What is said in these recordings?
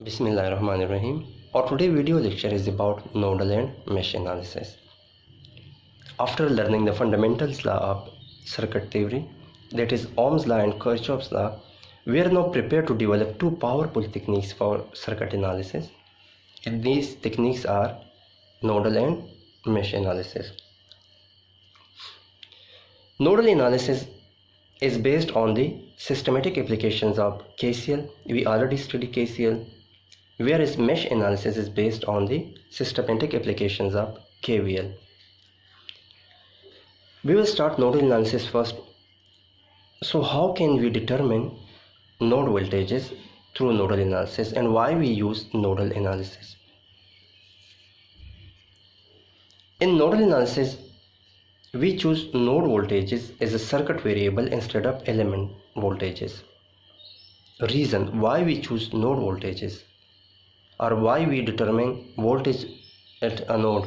Bismillahirrahmanirrahim. Our today video lecture is about nodal and mesh analysis. After learning the fundamentals law of circuit theory, that is Ohm's law and Kirchhoff's law, we are now prepared to develop two powerful techniques for circuit analysis. And these techniques are nodal and mesh analysis. Nodal analysis is based on the systematic applications of KCL. We already studied KCL. Whereas mesh analysis is based on the systematic applications of KVL. We will start nodal analysis first. So how can we determine node voltages through nodal analysis and why we use nodal analysis? In nodal analysis, we choose node voltages as a circuit variable instead of element voltages. Reason why we choose node voltages or why we determine voltage at a node.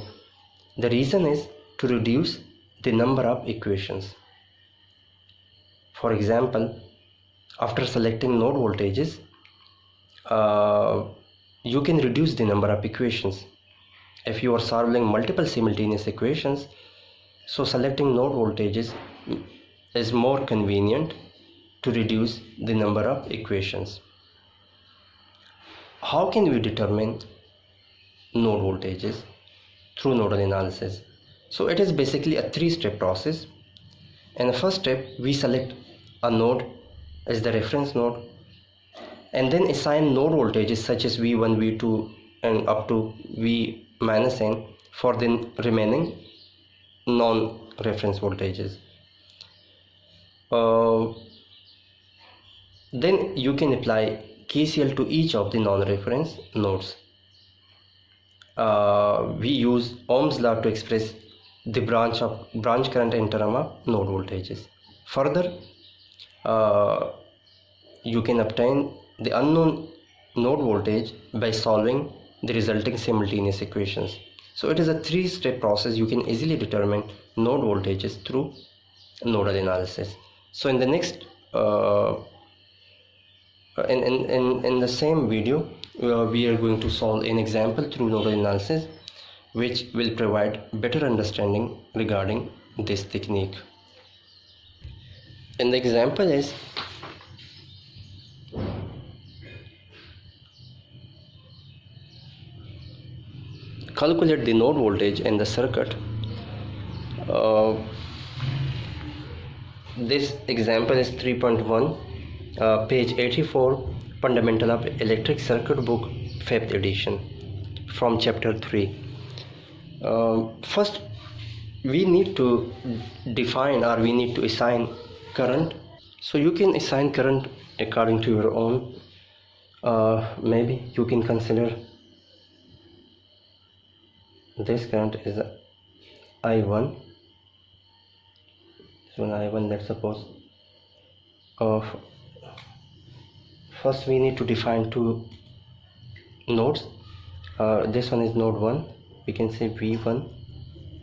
The reason is to reduce the number of equations. For example, after selecting node voltages, you can reduce the number of equations. If you are solving multiple simultaneous equations, so selecting node voltages is more convenient to reduce the number of equations. How can we determine node voltages through nodal analysis? So it is basically a three-step process. In the first step, we select a node as the reference node and then assign node voltages such as V1, V2 and up to V minus n for the remaining non-reference voltages. Then you can apply KCL to each of the non-reference nodes. We use Ohm's law to express the branch current in terms of node voltages. Further, you can obtain the unknown node voltage by solving the resulting simultaneous equations. So it is a three-step process. You can easily determine node voltages through nodal analysis. So in the next in the same video, we are going to solve an example through nodal analysis, which will provide better understanding regarding this technique. And the example is calculate the node voltage in the circuit. This example is 3.1, page 84, Fundamental of Electric Circuit book, 5th edition, from chapter 3. First, we need to define or we need to assign current. So you can assign current according to your own. Maybe you can consider this current is I1. So I1, let's suppose first we need to define two nodes. This one is node 1, we can say V1,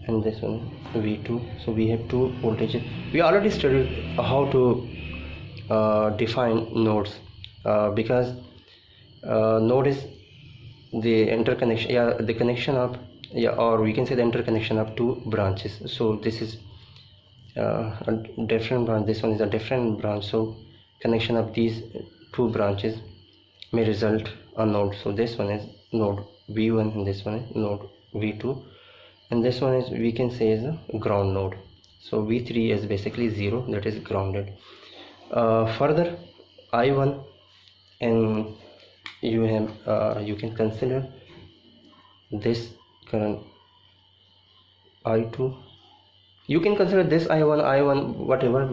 and this one V2. So we have two voltages. We already studied how to define nodes because node is the interconnection, the connection of, or we can say the interconnection of two branches. So this is a different branch, this one is a different branch, so connection of these two branches may result a node. So this one is node V1 and this one is node V2, and this one is, we can say, is a ground node. So V3 is basically 0, that is grounded. Further, I1, and you have you can consider this current I2. You can consider this I1, whatever,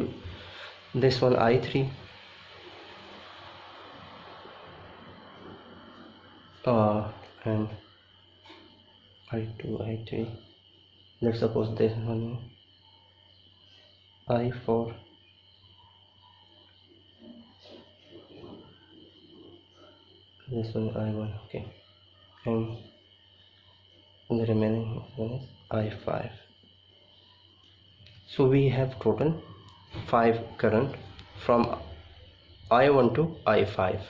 this one I3, and I2, I3. Let's suppose this one I4, this one I1, okay, and the remaining one is I5. So we have total 5 current from I1 to I5.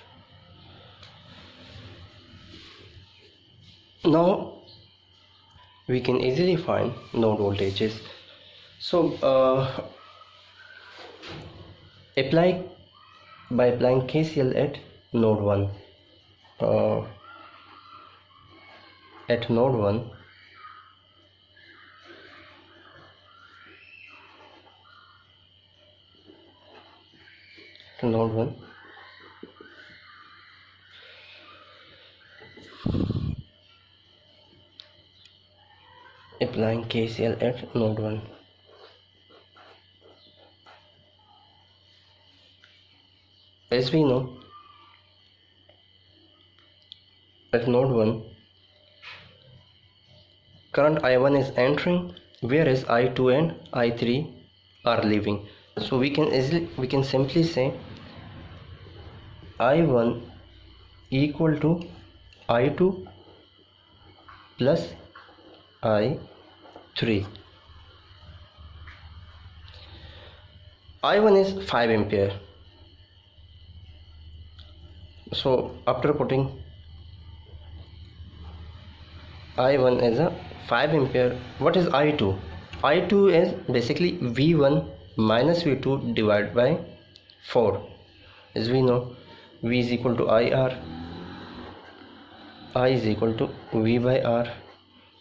Now we can easily find node voltages. So by applying KCL at node 1, at node 1, node 1, applying KCL at node 1. As we know, at node 1, current I1 is entering, whereas I2 and I3 are leaving. So we can simply say I1 equal to I2 plus I3. I1 is 5 ampere. So after putting I1 as a 5 ampere, what is I2? I2 is basically V1 minus V2 divided by 4. As we know, V is equal to IR, I is equal to V by R.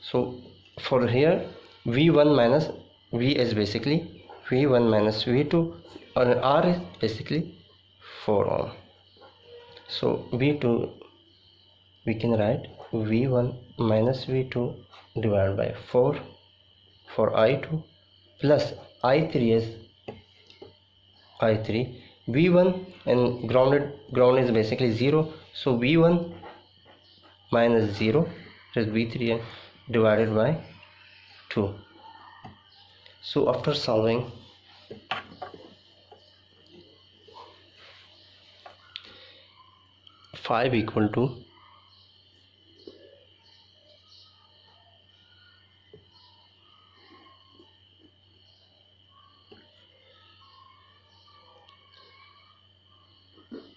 So for here, V1 minus V is basically V1 minus V2, and R is basically 4 ohm. So V2, we can write V1 minus V2 divided by 4 for I2, plus I3 is I3. V1 and ground is basically 0, so V1 minus 0 is V3 divided by 2. So after solving, five equal to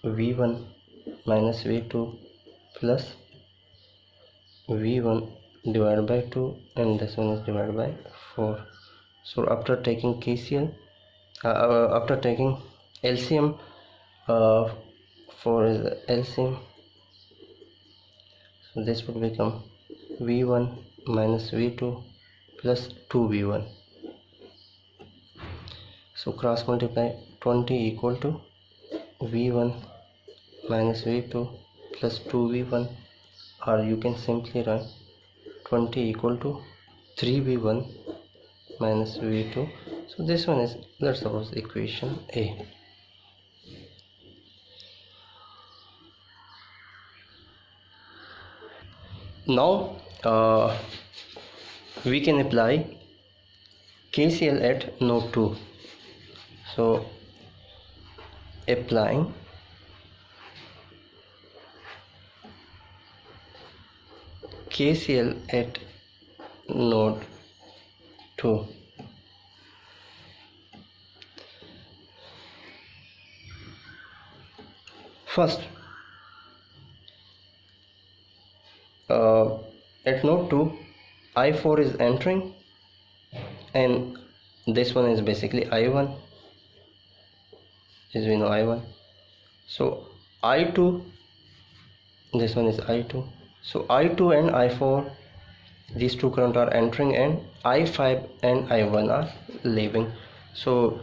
V1 minus V2 plus V1 divided by 2, and this one is divided by 4. So after taking KCL, after taking LCM, 4 is LCM, so this would become V1 minus V2 plus 2V1. So cross multiply, 20 equal to V1 minus V2 plus 2V1, or you can simply write 20 equal to 3V1 minus V2. So this one is, let's suppose, equation A. Now we can apply KCL at node 2. So applying KCL at node 2. First, at node 2, I4 is entering, and this one is basically I1, as we know I1. So I2, this one is I2. So I2 and I4, these two current are entering, and I5 and I1 are leaving. So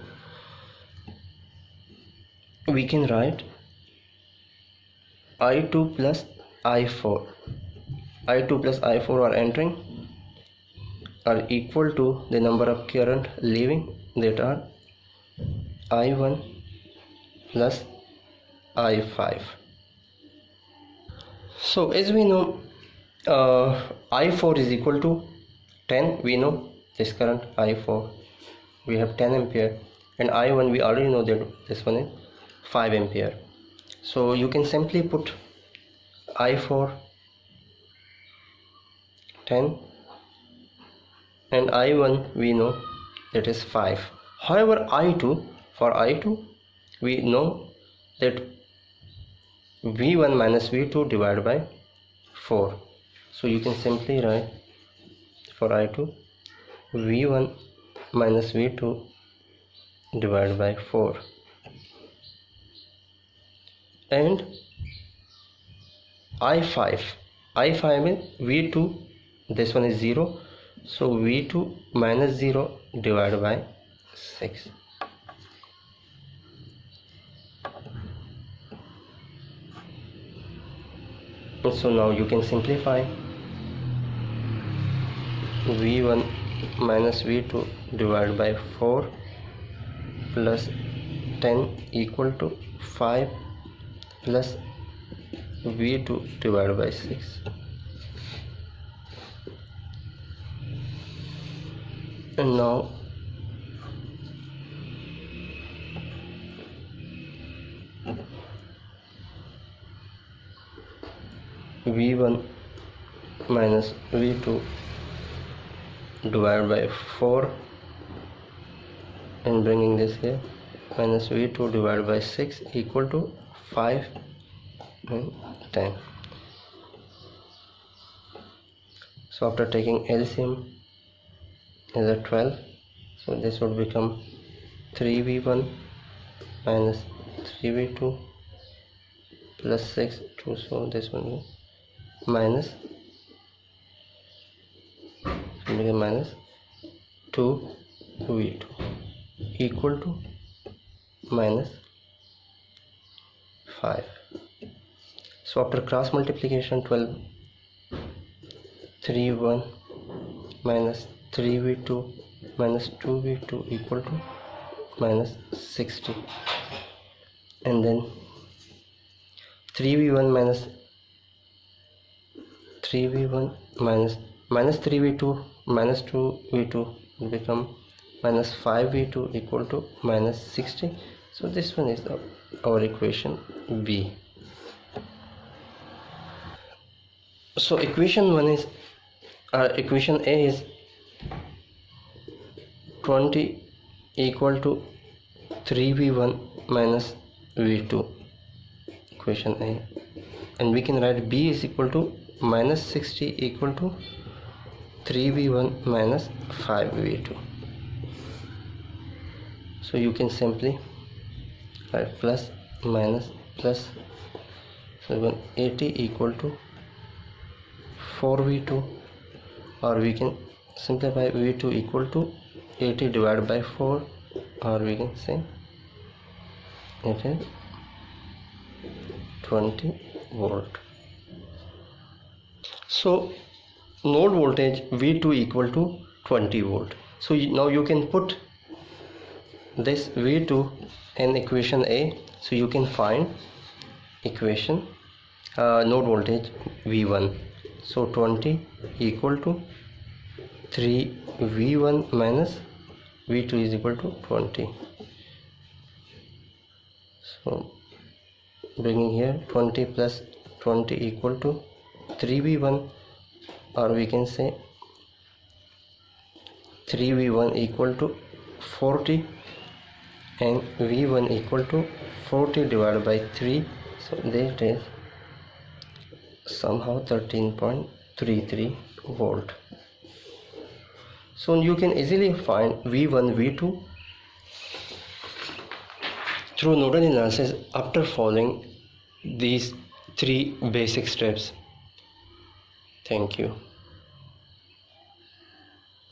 we can write I2 plus I4. I2 plus I4 are entering are equal to the number of current leaving, that are I1 plus I5. So as we know, I4 is equal to 10. We know this current I4, we have 10 ampere, and I1 we already know that this one is 5 ampere. So you can simply put I4 10 and I1 we know that is 5. However, for I2 we know that V1 minus V2 divided by 4. So you can simply write for I2 V1 minus V2 divided by 4, and I5 is V2, this one is 0, so V2 minus 0 divided by 6. So now you can simplify. V1 minus V2 divided by 4 plus 10 equal to 5 plus V2 divided by 6. And now V1 minus V2 divided by 4, and bringing this here, minus V2 divided by 6 equal to 5 and 10. So after taking LCM is a 12, so this would become 3V1 minus 3V2 plus 6, 2, so this one is minus 2V2 equal to minus 5. So after cross multiplication, 12 3V1 minus 3V2 minus 2V2 equal to minus 60, and then 3V1 minus 3V2 minus 2V2 will become minus 5V2 equal to minus 60. So this one is our equation B. So equation A is 20 equal to 3V1 minus V2, equation A, and we can write B is equal to minus 60 equal to 3V1 minus 5V2. So you can simply write plus minus plus, so 80 equal to 4V2, or we can simplify V2 equal to 80 divided by 4, or we can say it is 20 volt. So node voltage V2 equal to 20 volt. So now you can put this V2 in equation A, so you can find equation node voltage V1. So 20 equal to 3V1 minus V2 is equal to 20. So bringing here 20 plus 20 equal to 3V1, or we can say 3V1 equal to 40 and V1 equal to 40 divided by 3, so that is somehow 13.33 volt. So you can easily find V1, V2 through nodal analysis after following these 3 basic steps. Thank you.